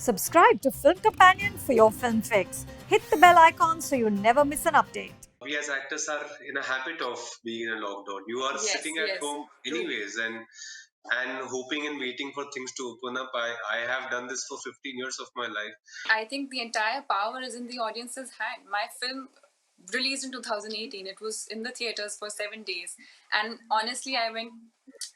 Subscribe to Film Companion for your film fix. Hit the bell icon so you never miss an update. We as actors are in a habit of being in a lockdown. You are sitting at home anyways and hoping and waiting for things to open up. I have done this for 15 years of my life. I think the entire power is in the audience's hand. My film released in 2018. It was in the theaters for 7 days. And honestly, I went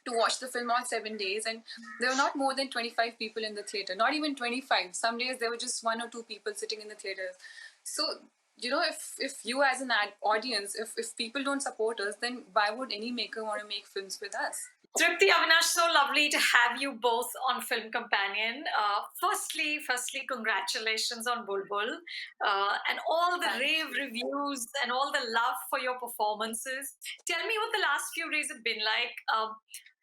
to watch the film all 7 days, and there were not more than 25 people in the theater. Not even 25. Some days there were just one or two people sitting in the theaters. So, if you as an audience, if people don't support us, then why would any maker want to make films with us? Tripti, Avinash, so lovely to have you both on Film Companion. Firstly, congratulations on Bulbbul and all the rave reviews and all the love for your performances. Tell me what the last few days have been like.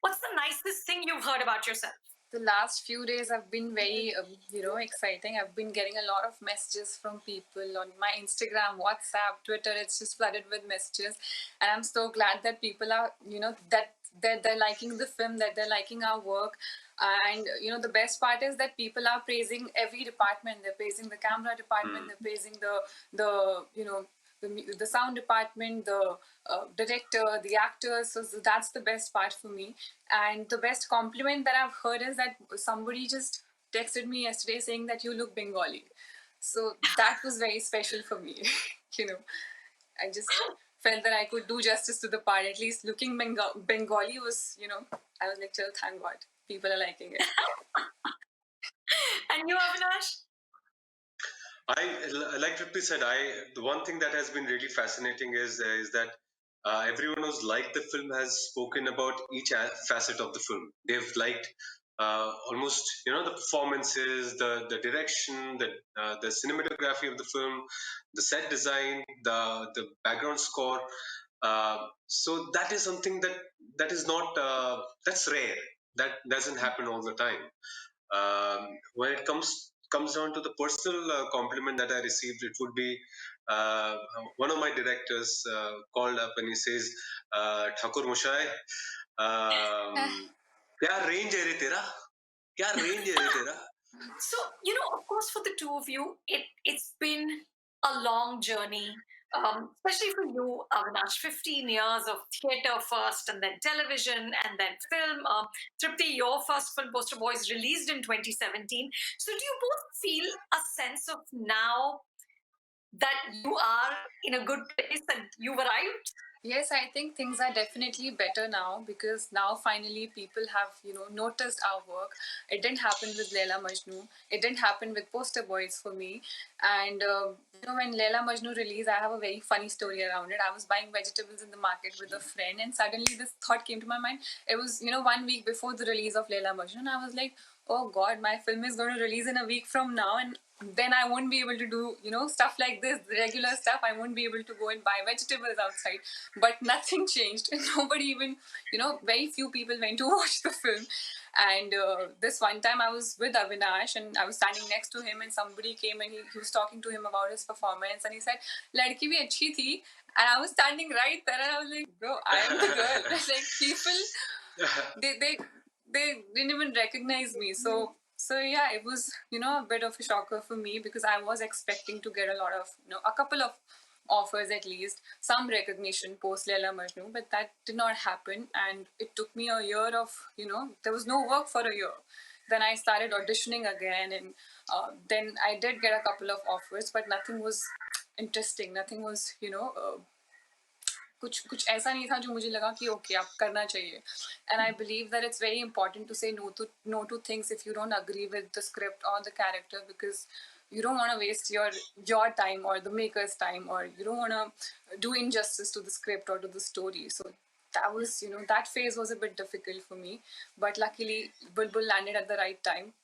What's the nicest thing you've heard about yourself? The last few days have been very, exciting. I've been getting a lot of messages from people on my Instagram, WhatsApp, Twitter. It's just flooded with messages, and I'm so glad that people are, that they're liking the film, that they're liking our work. And the best part is that people are praising every department. They're praising the camera department. They're praising the sound department, the director, the actors. So that's the best part for me. And the best compliment that I've heard is that somebody just texted me yesterday saying that you look Bengali. So that was very special for me. I just felt that I could do justice to the part. At least looking Bengali was, I was like, thank God, people are liking it. And you, Avinash? Like Tripti said, the one thing that has been really fascinating is that everyone who's liked the film has spoken about each facet of the film. They've liked almost the performances, the direction, the cinematography of the film, the set design, the background score. So that is something that is not that's rare. That doesn't happen all the time. When it comes down to the personal compliment that I received, it would be one of my directors called up and he says, "Thakur Mushai, क्या range है रे तेरा? क्या range है रे तेरा?" So, of course, for the two of you, it's been a long journey, especially for you, Avinash. 15 years of theatre first, and then television, and then film. Tripti, your first film, Poster Boys, released in 2017. So, do you both feel a sense of now that you are in a good place and you've arrived? Yes, I think things are definitely better now, because now finally people have, noticed our work. It didn't happen with Leila Majnu. It didn't happen with Poster Boys for me. And, when Leila Majnu released, I have a very funny story around it. I was buying vegetables in the market with a friend, and suddenly this thought came to my mind. It was, 1 week before the release of Leila Majnu, and I was like, oh God, my film is going to release in a week from now, and then I won't be able to do, stuff like this, regular stuff. I won't be able to go and buy vegetables outside. But nothing changed. Nobody even, very few people went to watch the film. And this one time I was with Avinash and I was standing next to him, and somebody came and he was talking to him about his performance, and he said, "Ladki bhi achhi thi." And I was standing right there and I was like, bro, I am the girl. Like, people, they didn't even recognize me. So yeah, it was, a bit of a shocker for me, because I was expecting to get a lot of, a couple of offers, at least some recognition post Leila Majnu, but that did not happen. And it took me a year of, there was no work for a year. Then I started auditioning again, and then I did get a couple of offers, but nothing was interesting. Nothing was, कुछ ऐसा नहीं था जो मुझे लगा कि okay अब करना चाहिए. And I believe that it's very important to say no to things if you don't agree with the script or the character, because you don't want to waste your time or the maker's time, or you don't want to do injustice to the script or to the story. So that was, that phase was a bit difficult for me, but luckily Bulbbul landed at the right time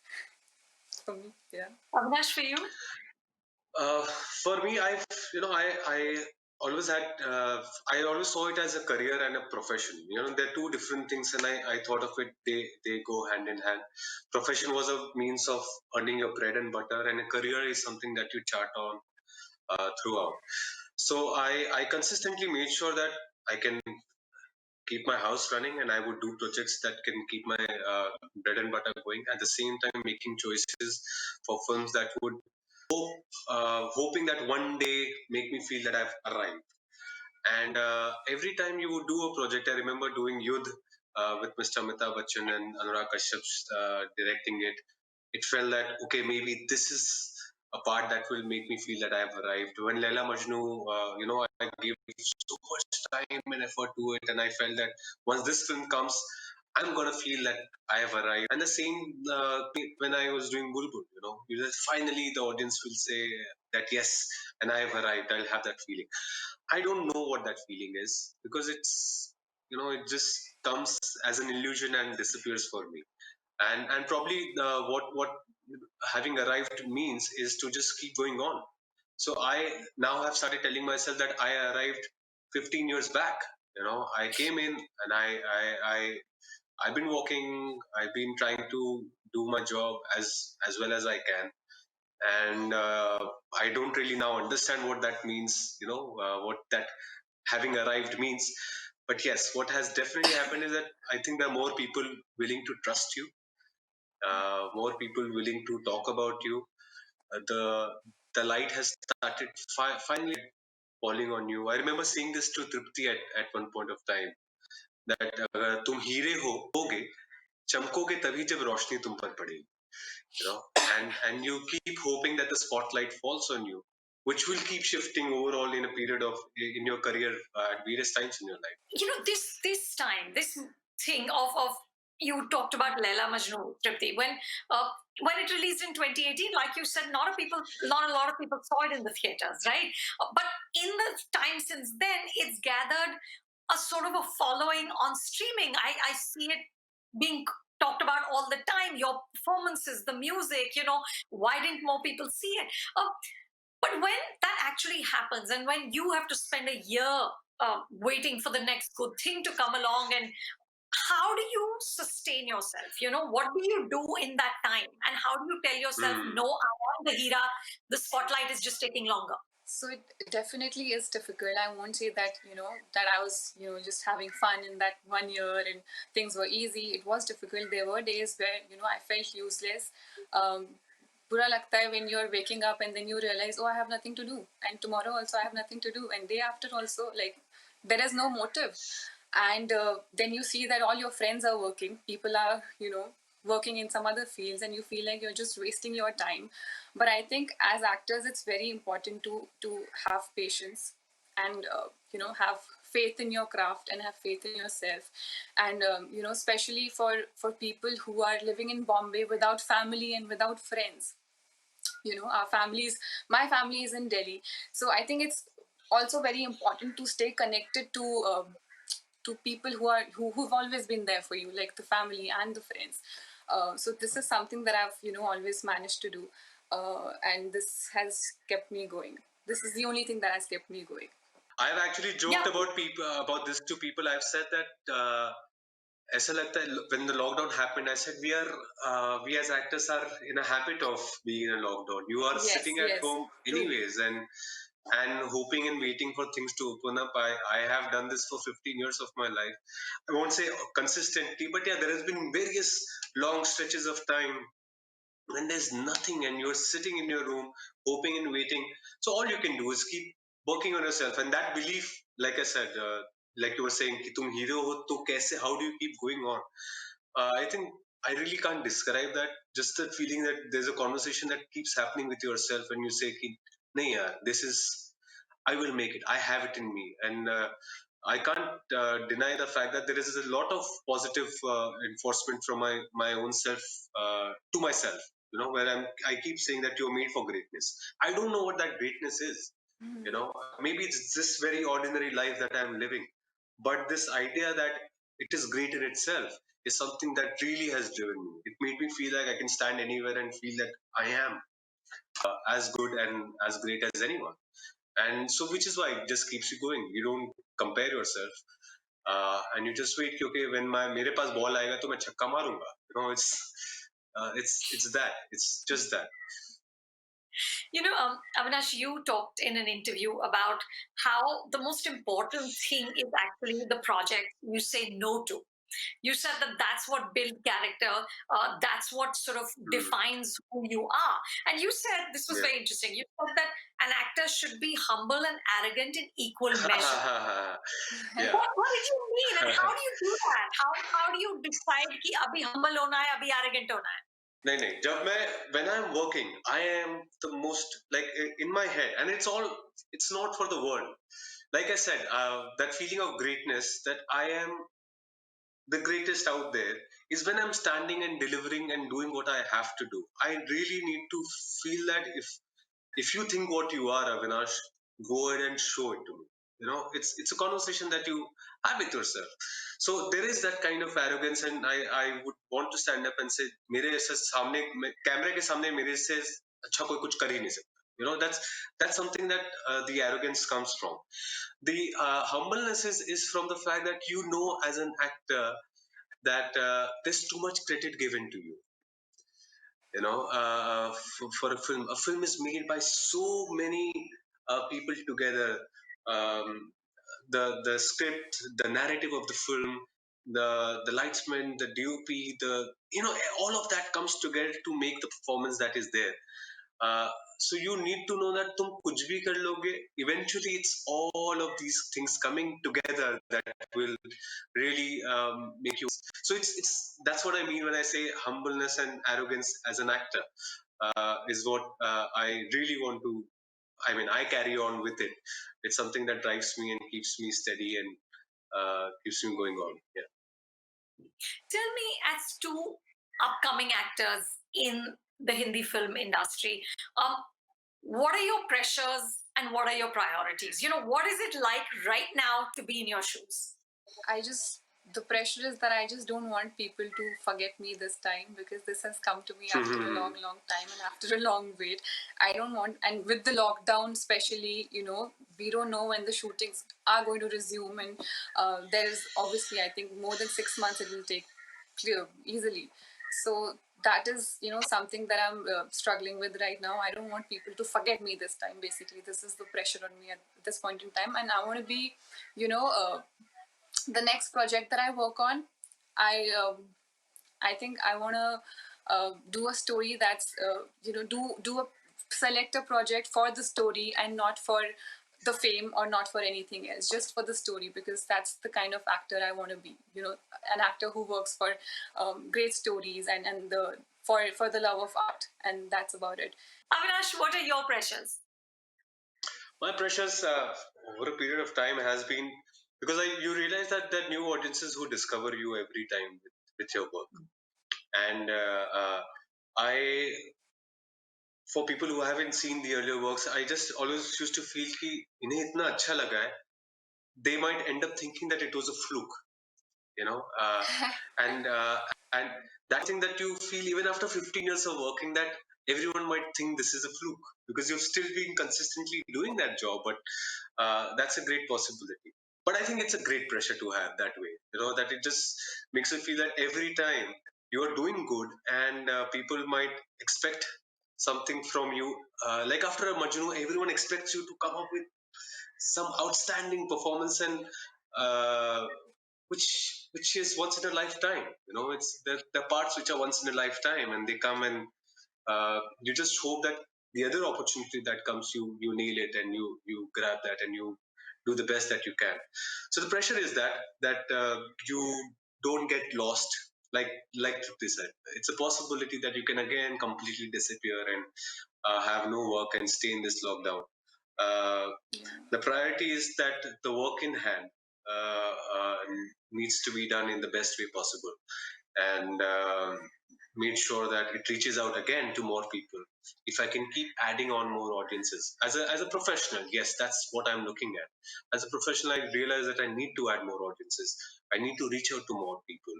for me. Yeah. Avinash, for you? For me, I always had I always saw it as a career and a profession. They're two different things, and I thought of it, they go hand in hand. Profession was a means of earning your bread and butter, and a career is something that you chart on throughout. So I consistently made sure that I can keep my house running, and I would do projects that can keep my bread and butter going. At the same time, making choices for films that would hoping that one day make me feel that I've arrived. And every time you would do a project, I remember doing Yudh with Mr. Amitabh Bachchan and Anurag Kashyap directing it. It felt that okay, maybe this is a part that will make me feel that I have arrived. When Laila Majnu, I gave so much time and effort to it, and I felt that once this film comes, I'm gonna feel that I have arrived. And the same when I was doing Bulbbul, finally the audience will say that yes, and I have arrived. I'll have that feeling. I don't know what that feeling is because it just comes as an illusion and disappears for me. And probably what having arrived means is to just keep going on. So I now have started telling myself that I arrived 15 years back. I came in and I've been walking. I've been trying to do my job as well as I can, and I don't really now understand what that means. What that having arrived means. But yes, what has definitely happened is that I think there are more people willing to trust you, more people willing to talk about you. The light has started finally falling on you. I remember saying this to Tripti at one point of time that अगर तुम हीरे होगे चमकोगे तभी जब रोशनी तुम पर पड़ेगी. And you keep hoping that the spotlight falls on you, which will keep shifting overall in a period of in your career at various times in your life. This time, this thing of you talked about Laila Majnu, Tripti, when it released in 2018, like you said, not a lot of people saw it in the theaters, right? But in the time since then, it's gathered a sort of a following on streaming. I see it being talked about all the time. Your performances, the music, why didn't more people see it? But when that actually happens, and when you have to spend a year waiting for the next good thing to come along, and how do you sustain yourself? What do you do in that time? And how do you tell yourself, no, I want the Hira, the spotlight is just taking longer? So it definitely is difficult. I won't say that, that I was, just having fun in that 1 year and things were easy. It was difficult. There were days where, I felt useless. Bura lagta hai when you're waking up and then you realize, oh, I have nothing to do. And tomorrow also I have nothing to do. And day after also, like, there is no motive. And then you see that all your friends are working. People are, working in some other fields, and you feel like you're just wasting your time. But I think as actors, it's very important to have patience and have faith in your craft and have faith in yourself. And especially for people who are living in Bombay without family and without friends. Our families, my family is in Delhi, so I think it's also very important to stay connected to people who've always been there for you, like the family and the friends. So this is something that I've always managed to do, and this has kept me going. This is the only thing that has kept me going. I've actually joked about this to people. I've said that ऐसा लगता है when the lockdown happened, I said we as actors are in a habit of being in a lockdown. You are sitting at home anyways, and hoping and waiting for things to open up. I have done this for 15 years of my life. I won't say consistently, but yeah, there has been various long stretches of time when there's nothing and you're sitting in your room hoping and waiting. So all you can do is keep working on yourself, and that belief, like I said, like you were saying कि तुम hero हो तो कैसे, how do you keep going on? I think I really can't describe that. Just the feeling that there's a conversation that keeps happening with yourself when you say कि नहीं यार, this is, I will make it. I have it in me, and I can't deny the fact that there is a lot of positive enforcement from my own self to myself. Where I keep saying that you're made for greatness. I don't know what that greatness is. Maybe it's this very ordinary life that I'm living, but this idea that it is great in itself is something that really has driven me. It made me feel like I can stand anywhere and feel that I am as good and as great as anyone. And so which is why it just keeps you going. You don't compare yourself, and you just wait. Okay, when मेरे पास ball आएगा तो मैं छक्का मारूंगा. It's that. It's just that. Avinash, you talked in an interview about how the most important thing is actually the project you say no to. You said that that's what builds character, that's what sort of defines who you are. And you said, this was very interesting, you said that an actor should be humble and arrogant in equal measure. Yeah. What did you mean, and how do you do that? How do you decide कि अभी humble होना है, अभी arrogant होना है? नहीं जब मैं when I'm working I am the most like in my head and it's not for the world. Like I said, that feeling of greatness that I am the greatest out there is when I'm standing and delivering and doing what I have to do. I really need to feel that if you think what you are, Avinash, go ahead and show it to me. It's a conversation that you have with yourself. So there is that kind of arrogance, and I would want to stand up and say, मेरे ऐसे सामने कैमरे के सामने मेरे से अच्छा कोई कुछ कर ही नहीं सकता. That's something that the arrogance comes from. The humbleness is from the fact that as an actor that there's too much credit given to you. For a film is made by so many people together. Um, the script, the narrative of the film, the lightsman, the DOP, all of that comes together to make the performance that is there. Uh, so you need to know that तुम कुछ भी कर लोगे, eventually it's all of these things coming together that will really make you. So it's that's what I mean when I say humbleness and arrogance as an actor is what I really want to. I mean, I carry on with it. It's something that drives me and keeps me steady and keeps me going on. Yeah. Tell me, as two upcoming actors in the Hindi film industry, what are your pressures and what are your priorities? What is it like right now to be in your shoes? The pressure is that I just don't want people to forget me this time, because this has come to me after a long, long time and after a long wait. I don't want, and with the lockdown, especially, we don't know when the shootings are going to resume, and there is obviously, I think, more than 6 months it will take clear easily. So that is, something that I'm struggling with right now. I don't want people to forget me this time. Basically, this is the pressure on me at this point in time, and I want to be, the next project that I work on, I think I want to do a story that's do a select a project for the story and not for the fame or not for anything else, just for the story, because that's the kind of actor I want to be. An actor who works for great stories and the for the love of art, and that's about it. Avinash, what are your pressures? My pressures over a period of time has been because you realize that there are new audiences who discover you every time with your work, and I for people who haven't seen the earlier works, I just always used to feel कि इन्हें इतना अच्छा लगा है, they might end up thinking that it was a fluke, and and that thing that you feel even after 15 years of working, that everyone might think this is a fluke because you've still been consistently doing that job, but that's a great possibility. But I think it's a great pressure to have that way, that it just makes you feel that every time you are doing good and people might expect something from you. Like after a Majnu, everyone expects you to come up with some outstanding performance, and uh, which is once in a lifetime. It's the parts which are once in a lifetime, and they come, and you just hope that the other opportunity that comes, you nail it and you grab that and you do the best that you can. So the pressure is that you don't get lost. Like Tripti said, it's a possibility that you can again completely disappear and have no work and stay in this lockdown. The priority is that the work in hand needs to be done in the best way possible, and made sure that it reaches out again to more people. If I can keep adding on more audiences as a professional, yes, that's what I'm looking at. As a professional, I realize that I need to add more audiences. I need to reach out to more people.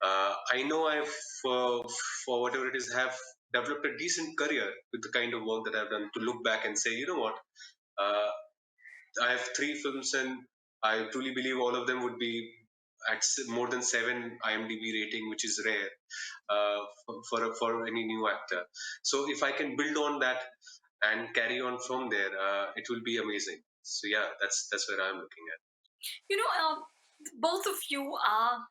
I know I've for whatever it is have developed a decent career with the kind of work that I've done, to look back and say, you know what, uh, I have 3 films, and I truly believe all of them would be at more than 7 IMDb rating, which is rare for any new actor. So if I can build on that, and carry on from there, it will be amazing. So yeah, that's where I'm looking at. You know, both of you are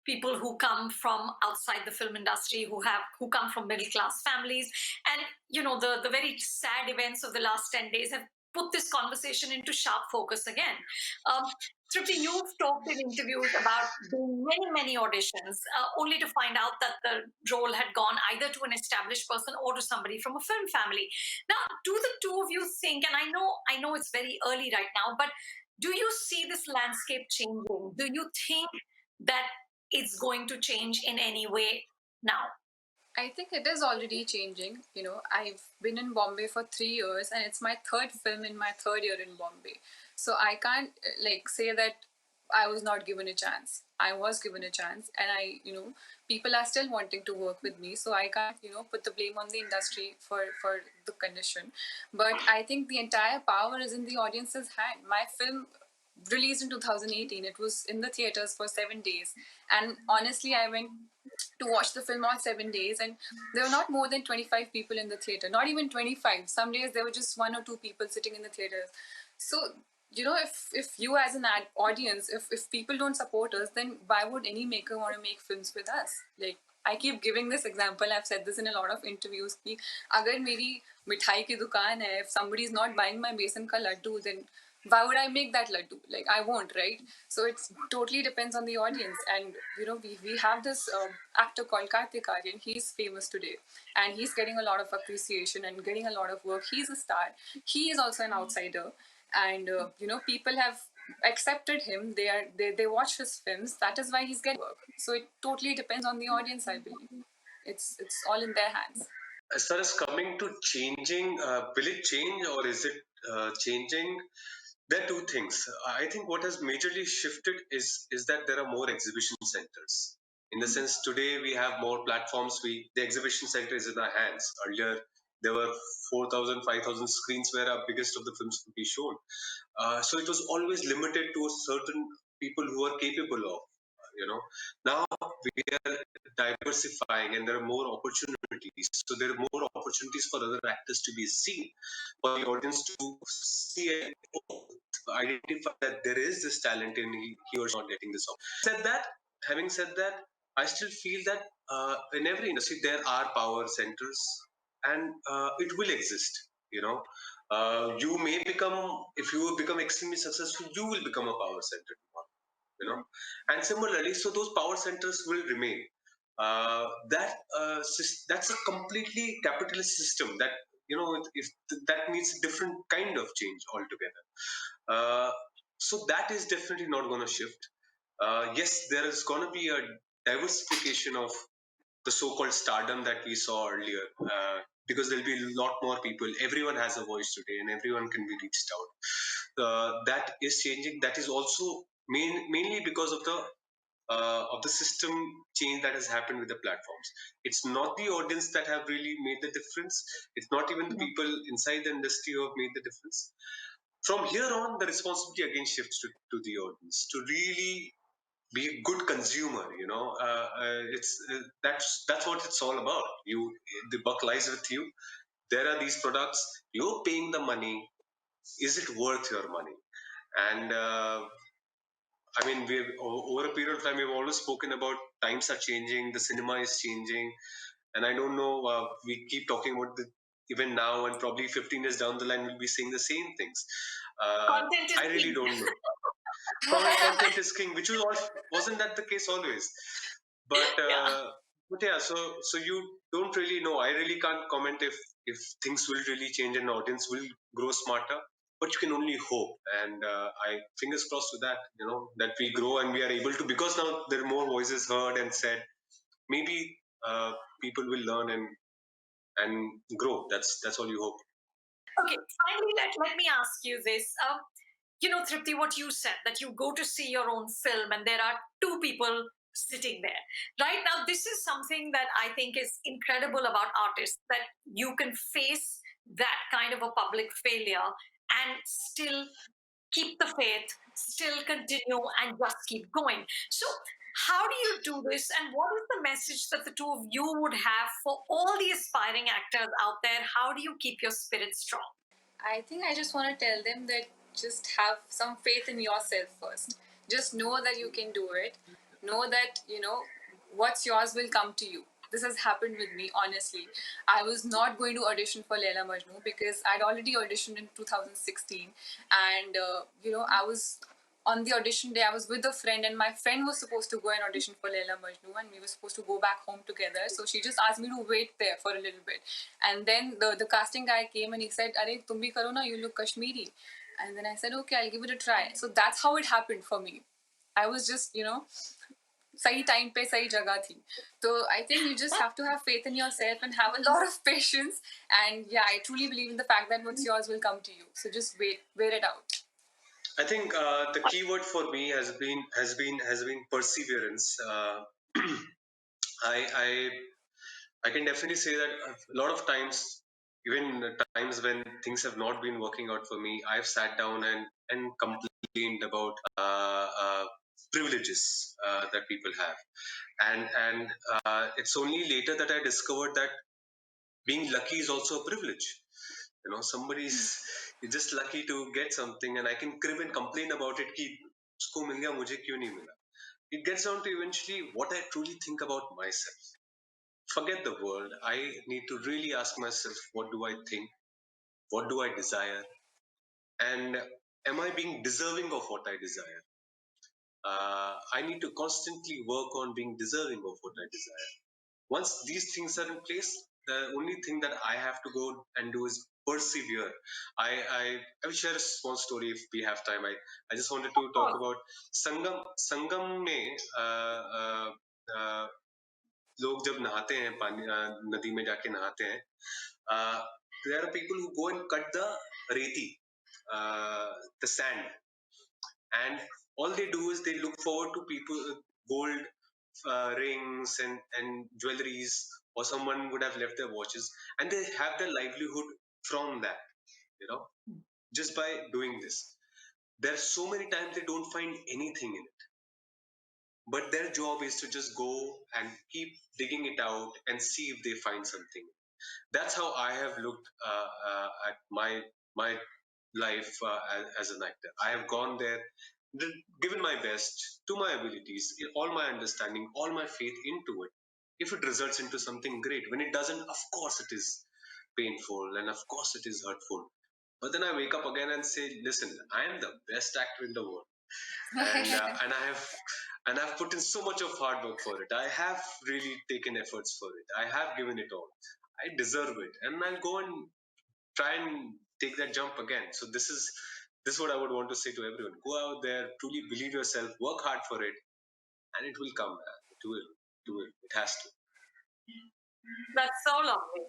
people who come from outside the film industry, who come from middle class families, and the very sad events of the last 10 days have put this conversation into sharp focus again. Um, Tripti, you've talked in interviews about doing many auditions, only to find out that the role had gone either to an established person or to somebody from a film family. Now, do the two of you think, and I know it's very early right now, but do you see this landscape changing? Do you think that it's going to change in any way now? I think it is already changing. I've been in Bombay for 3 years, and it's my third film in my third year in Bombay. So I can't say that I was not given a chance. I was given a chance, and people are still wanting to work with me. So I can't, put the blame on the industry for the condition. But I think the entire power is in the audience's hand. My film released in 2018. It was in the theaters for 7 days, and honestly, I went to watch the film all 7 days, and there were not more than 25 people in the theater, not even 25. Some days there were just one or two people sitting in the theaters. So if you as an audience, if people don't support us, then why would any maker want to make films with us? Like, I keep giving this example. I've said this in a lot of interviews कि अगर मेरी मिठाई की दुकान है, if somebody is not buying my besan ka laddu, then why would I make that laddu? Like, I won't, right? So it totally depends on the audience. And we have this actor called Kartik Aaryan. He's famous today, and he's getting a lot of appreciation and getting a lot of work. He's a star. He is also an outsider, and people have accepted him. They watch his films. That is why he's getting work. So it totally depends on the audience, I believe. It's all in their hands. As far as coming to changing, will it change or is it changing? There are two things. I think what has majorly shifted is that there are more exhibition centers. In the sense, today we have more platforms. The exhibition center is in our hands. Earlier, there were 4,000, 5,000 screens where our biggest of the films could be shown. So it was always limited to certain people who are capable of. Now we are diversifying and there are more opportunities. So there are more opportunities for other actors to be seen, for the audience to see and identify that there is this talent in he or she not getting this opportunity. Having said that, I still feel that in every industry there are power centers, and it will exist. You may become, if you become extremely successful, you will become a power center. And similarly, so those power centers will remain. That's a completely capitalist system that if that needs a different kind of change altogether. So that is definitely not going to shift. Yes, there is going to be a diversification of the so-called stardom that we saw earlier, because there'll be a lot more people. Everyone has a voice today, and everyone can be reached out. That is changing. That is also mainly because of the system change that has happened with the platforms. It's not the audience that have really made the difference. It's not even the people inside the industry who have made the difference. From here on, the responsibility again shifts to the audience to really be a good consumer. That's what it's all about. The buck lies with you. There are these products. You're paying the money. Is it worth your money? And I mean, over a period of time, we've always spoken about times are changing, the cinema is changing, and I don't know. We keep talking about the even now, and probably 15 years down the line, we'll be saying the same things. Content is I really king. don't know. Content is king, which wasn't that the case always. But Yeah. but yeah, so you don't really know. I really can't comment if things will really change and the audience will grow smarter. But you can only hope, and I fingers crossed to that. That we grow and we are able to, because now there are more voices heard and said. Maybe people will learn and grow. That's all you hope. Okay, finally, let me ask you this. Tripti, what you said, that you go to see your own film and there are two people sitting there. Right now, this is something that I think is incredible about artists, that you can face that kind of a public failure and still keep the faith, still continue and just keep going. So, How do you do this, and what is the message that the two of you would have for all the aspiring actors out there? How do you keep your spirit strong? I think I just want to tell them that just have some faith in yourself first. Just know that you can do it. Know that, what's yours will come to you. This has happened with me, honestly. I was not going to audition for Leila Majnu because I'd already auditioned in 2016. And, I was on the audition day, I was with a friend, and my friend was supposed to go and audition for Leila Majnu, and we were supposed to go back home together. So she just asked me to wait there for a little bit. And then the casting guy came and he said, "Arey, tum bhi karo na, you look Kashmiri." And then I said, "Okay, I'll give it a try." So that's how it happened for me. I was just, sahi time pe sahi jagah thi. So I think you just have to have faith in yourself and have a lot of patience. And yeah, I truly believe in the fact that what's yours will come to you. So just wait it out. I think the key word for me has been perseverance. I I can definitely say that a lot of times, even times when things have not been working out for me, I've sat down and complained about privileges that people have, and it's only later that I discovered that being lucky is also a privilege. Somebody's just lucky to get something, and I can crib and complain about it कि उसको मिल गया मुझे क्यों नहीं मिला. It gets down to eventually what I truly think about myself. Forget the world. I need to really ask myself, what do I think? What do I desire? And am I being deserving of what I desire? I need to constantly work on being deserving of what I desire. Once these things are in place, the only thing that I have to go and do is persevere. I will share a small story if we have time. I just wanted to talk about संगम में लोग जब नहाते हैं पानी नदी में जाके नहाते हैं there are people who go and cut the reti the sand, and all they do is they look forward to people gold rings and jewelries, or someone would have left their watches, and they have their livelihood from that, you know just by doing this. There are so many times they don't find anything in it, but their job is to just go and keep digging it out and see if they find something. That's how I have looked at my life as an actor. I have gone there, given my best to my abilities, all my understanding, all my faith into it. If it results into something great, when it doesn't, of course it is painful and of course it is hurtful. But then I wake up again and say, listen, I am the best actor in the world, and I've put in so much of hard work for it. I have really taken efforts for it. I have given it all. I deserve it, and I'll go and try and take that jump again. So this is what I would want to say to everyone: go out there, truly believe yourself, work hard for it, and it will come. It will. It will. It has to. That's so lovely.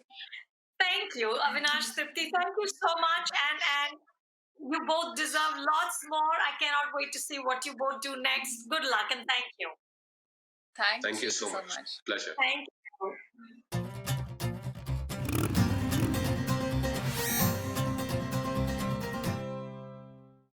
Thank you, Avinash Tripti. Thank you so much. And you both deserve lots more. I cannot wait to see what you both do next. Good luck and thank you. Thank Thank you you so much. Pleasure. Thank you.